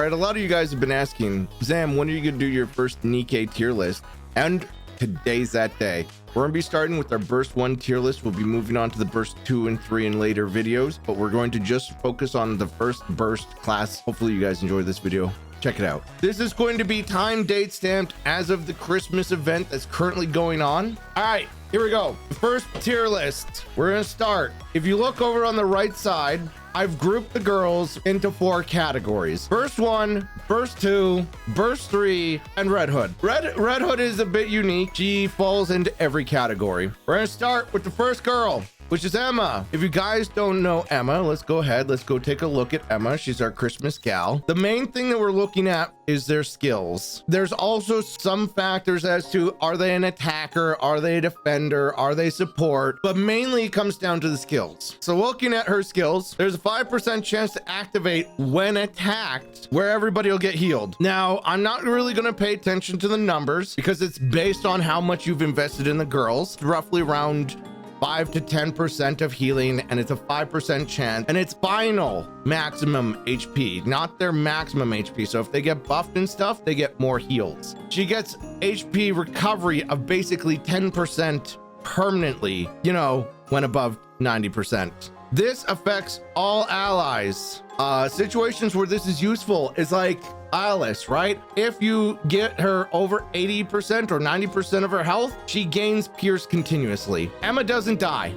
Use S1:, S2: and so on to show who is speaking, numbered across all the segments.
S1: All right, a lot of you guys have been asking, Zam, when are you gonna do your first Nikke tier list? And today's that day. We're gonna be starting with our burst 1 tier list. We'll be moving on to the burst 2 and 3 in later videos, but we're going to just focus on the first burst class. Hopefully you guys enjoyed this video. Check it out. This is going to be time date stamped as of the Christmas event that's currently going on. All right, here we go. The first tier list. We're gonna start. If you look over on the right side, I've grouped the girls into 4 categories. Burst 1, burst 2, burst 3, and Red Hood. Red Hood is a bit unique. She falls into every category. We're gonna start with the first girl, which is Emma. If you guys don't know Emma, let's go ahead. Let's go take a look at Emma. She's our Christmas gal. The main thing that we're looking at is their skills. There's also some factors as to, are they an attacker? Are they a defender? Are they support? But mainly it comes down to the skills. So looking at her skills, there's a 5% chance to activate when attacked, where everybody will get healed. Now, I'm not really gonna pay attention to the numbers because it's based on how much you've invested in the girls. It's roughly around 5 to 10% of healing, and it's a 5% chance, and it's final maximum HP, not their maximum HP. So if they get buffed and stuff, they get more heals. She gets HP recovery of basically 10% permanently, you know, when above 90%. This affects all allies. Situations where this is useful is like Alice, right? If you get her over 80% or 90% of her health, she gains Pierce continuously. Emma doesn't die.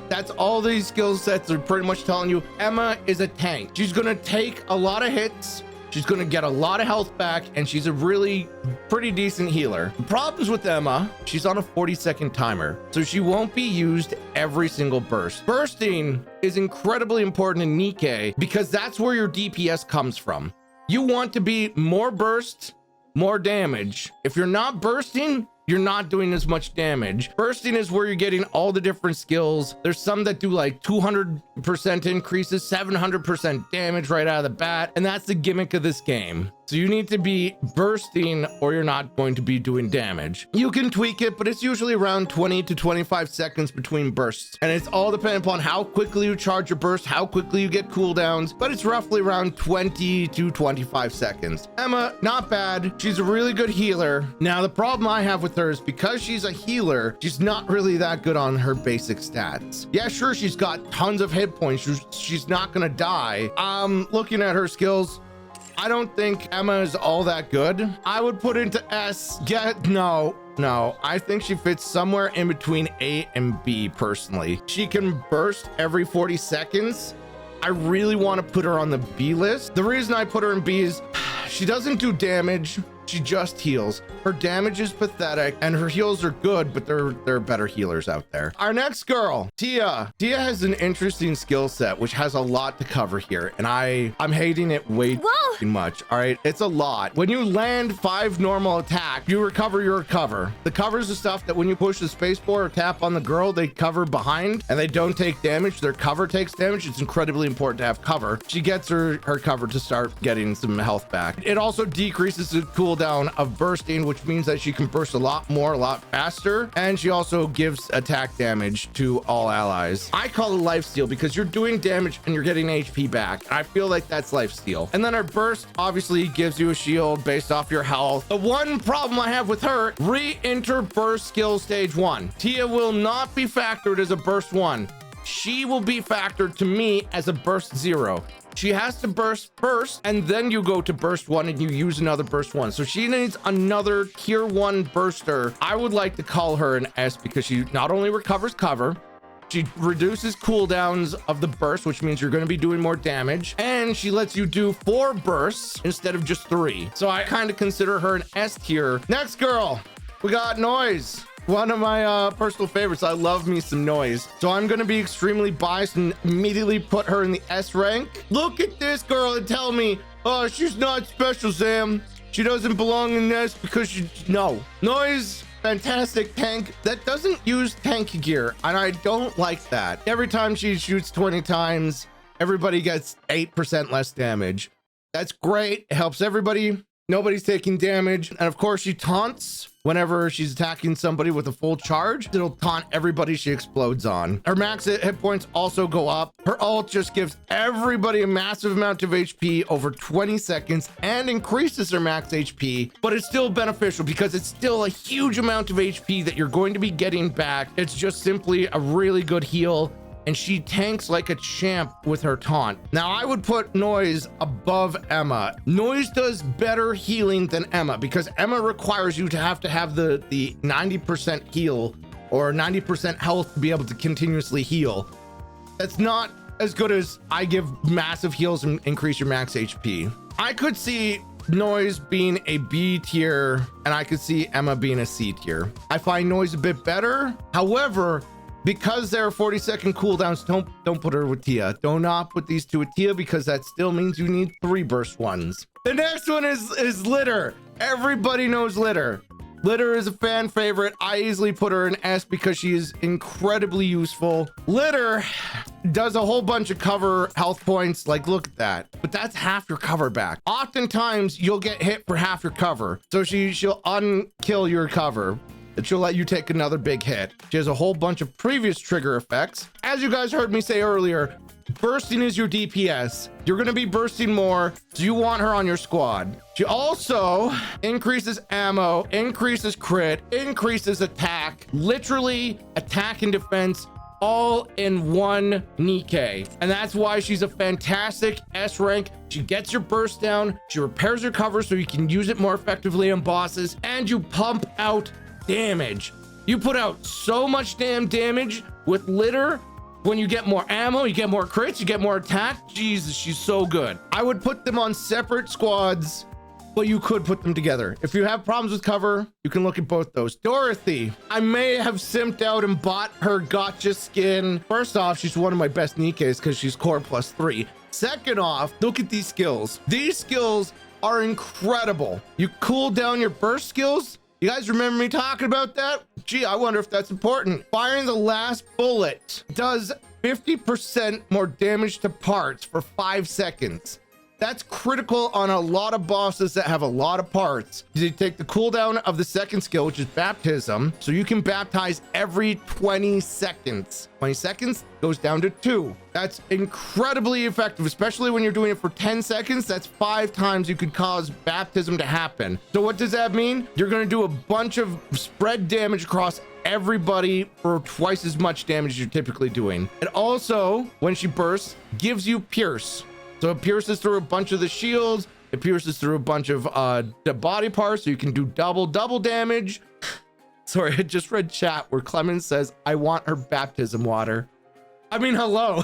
S1: That's all these skill sets are pretty much telling you. Emma is a tank. She's gonna take a lot of hits. She's gonna get a lot of health back, and she's a really pretty decent healer. The problems with Emma, she's on a 40-second timer, so she won't be used every single burst. Bursting is incredibly important in Nikke because that's where your DPS comes from. You want to be more burst, more damage. If you're not bursting, you're not doing as much damage. Bursting is where you're getting all the different skills. There's some that do like 200% increases, 700% damage right out of the bat, and that's the gimmick of this game. So you need to be bursting or you're not going to be doing damage. You can tweak it, but it's usually around 20 to 25 seconds between bursts. And it's all dependent upon how quickly you charge your burst, how quickly you get cooldowns, but it's roughly around 20 to 25 seconds. Emma, not bad. She's a really good healer. Now, the problem I have with her is because she's a healer, she's not really that good on her basic stats. Yeah, sure, she's got tons of hit points. She's not gonna die. Looking at her skills, I don't think Emma is all that good. I would put into S. No, I think she fits somewhere in between A and B personally. She can burst every 40 seconds. I really want to put her on the B list. The reason I put her in B is she doesn't do damage. She just heals. Her damage is pathetic and her heals are good, but there are better healers out there. Our next girl, Tia. Tia has an interesting skill set, which has a lot to cover here. And I'm hating it way too much. All right, it's a lot. When you land 5 normal attack, you recover your cover. The covers the stuff that when you push the spacebar or tap on the girl, they cover behind and they don't take damage. Their cover takes damage. It's incredibly important to have cover. She gets her cover to start getting some health back. It also decreases the cooldown of bursting, which means that she can burst a lot more, a lot faster, and she also gives attack damage to all allies. I call it lifesteal because you're doing damage and you're getting HP back. I feel like that's lifesteal. And then her burst obviously gives you a shield based off your health. The one problem I have with her, re-enter burst skill stage 1. Tia will not be factored as a burst 1. She will be factored to me as a burst 0. She has to burst first, and then you go to burst 1 and you use another burst 1. So she needs another tier 1 burster. I would like to call her an S because she not only recovers cover, she reduces cooldowns of the burst, which means you're going to be doing more damage, and she lets you do 4 bursts instead of just 3. So I kind of consider her an S tier. Next girl, we got Noise. One of my personal favorites. I love me some Noise. So I'm going to be extremely biased and immediately put her in the S rank. Look at this girl and tell me, oh, she's not special, Sam. She doesn't belong in this because no. Noise, fantastic tank that doesn't use tank gear. And I don't like that. Every time she shoots 20 times, everybody gets 8% less damage. That's great. It helps everybody. Nobody's taking damage. And of course, she taunts whenever she's attacking somebody with a full charge. It'll taunt everybody she explodes on. Her max hit points also go up. Her ult just gives everybody a massive amount of HP over 20 seconds and increases her max HP, but it's still beneficial because it's still a huge amount of HP that you're going to be getting back. It's just simply a really good heal, and she tanks like a champ with her taunt. Now, I would put Noise above Emma. Noise does better healing than Emma because Emma requires you to have the 90% heal or 90% health to be able to continuously heal. That's not as good as I give massive heals and increase your max HP. I could see Noise being a B tier, and I could see Emma being a C tier. I find Noise a bit better. However, because there are 40-second cooldowns, don't put her with Tia. Do not put these two with Tia because that still means you need 3 burst ones. The next one is Litter. Everybody knows Litter. Litter is a fan favorite. I easily put her in S because she is incredibly useful. Litter does a whole bunch of cover health points. Like, look at that. But that's half your cover back. Oftentimes, you'll get hit for half your cover. So she'll unkill your cover. She'll let you take another big hit. She has a whole bunch of previous trigger effects. As you guys heard me say earlier, bursting is your DPS. You're going to be bursting more, so you want her on your squad. She also increases ammo, increases crit, increases attack, literally attack and defense, all in one Nikke. And that's why she's a fantastic S rank. She gets your burst down, she repairs your cover so you can use it more effectively on bosses, and you pump out damage. You put out so much damn damage with Litter. When you get more ammo, you get more crits, you get more attack. Jesus, she's so good. I would put them on separate squads, but you could put them together. If you have problems with cover, you can look at both those. Dorothy, I may have simped out and bought her gotcha skin. First off, she's one of my best Nikkes because she's core +3. Second off, look at these skills. These skills are incredible. You cool down your burst skills. You guys remember me talking about that? Gee, I wonder if that's important. Firing the last bullet does 50% more damage to parts for 5 seconds. That's critical on a lot of bosses that have a lot of parts. You take the cooldown of the second skill, which is baptism, so you can baptize every 20 seconds. 20 seconds goes down to 2. That's incredibly effective, especially when you're doing it for 10 seconds. That's 5 times you could cause baptism to happen. So what does that mean? You're going to do a bunch of spread damage across everybody for twice as much damage as you're typically doing. It also, when she bursts, gives you Pierce. So it pierces through a bunch of the shields. It pierces through a bunch of the body parts, so you can do double damage. Sorry, I just read chat where Clemens says, I want her baptism water. I mean, hello.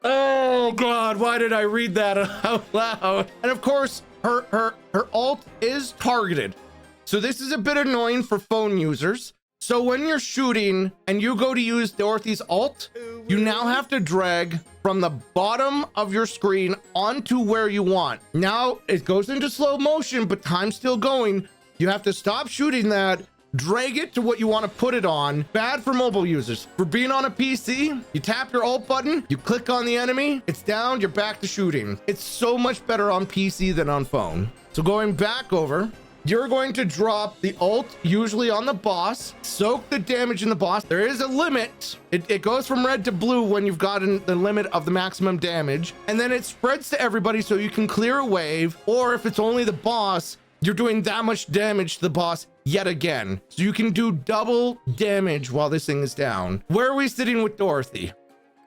S1: Oh God, why did I read that out loud? And of course, her ult is targeted. So this is a bit annoying for phone users. So when you're shooting and you go to use Dorothy's ult, you now have to drag from the bottom of your screen onto where you want. Now it goes into slow motion, but time's still going. You have to stop shooting that, drag it to what you want to put it on. Bad for mobile users. For being on a PC, you tap your ult button, you click on the enemy, it's down, you're back to shooting. It's so much better on PC than on phone. So going back over, you're going to drop the ult, usually on the boss, soak the damage in the boss. There is a limit. It goes from red to blue when you've gotten the limit of the maximum damage, and then it spreads to everybody so you can clear a wave, or if it's only the boss, you're doing that much damage to the boss yet again. So you can do double damage while this thing is down. Where are we sitting with Dorothy?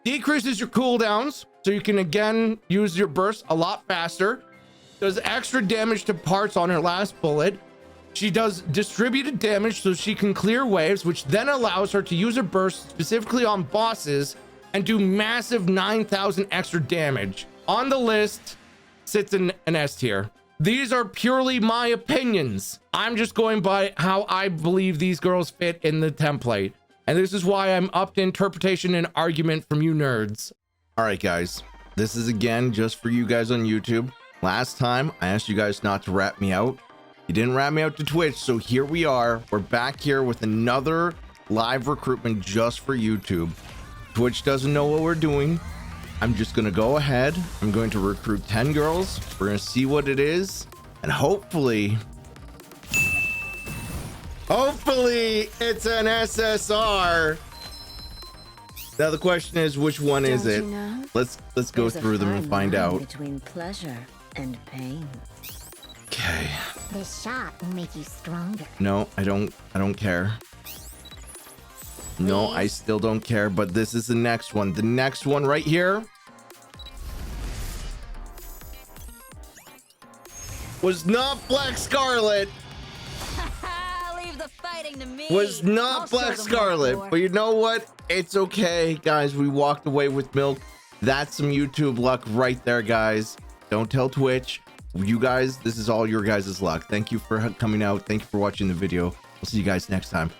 S1: Decreases your cooldowns, so you can again use your burst a lot faster. Does extra damage to parts on her last bullet. She does distributed damage so she can clear waves, which then allows her to use her burst specifically on bosses and do massive 9,000 extra damage. On the list sits an S tier. These are purely my opinions. I'm just going by how I believe these girls fit in the template. And this is why I'm up to interpretation and argument from you nerds. All right, guys, this is again just for you guys on YouTube. Last time, I asked you guys not to rat me out. You didn't rat me out to Twitch, so here we are. We're back here with another live recruitment just for YouTube. Twitch doesn't know what we're doing. I'm just going to go ahead. I'm going to recruit 10 girls. We're going to see what it is. And hopefully it's an SSR. Now the question is, which one is it? Let's go through them and find out.
S2: Between pleasure and pain.
S1: Okay.
S3: This shot will make you stronger.
S1: No, I don't care. No, I still don't care, but this is the next one. The next one right here was not Black Scarlet.
S2: Leave the fighting to me.
S1: Was not Black Scarlet, but you know what? It's okay, guys. We walked away with milk. That's some YouTube luck right there, guys. Don't tell Twitch. You guys, this is all your guys' luck. Thank you for coming out. Thank you for watching the video. We'll see you guys next time.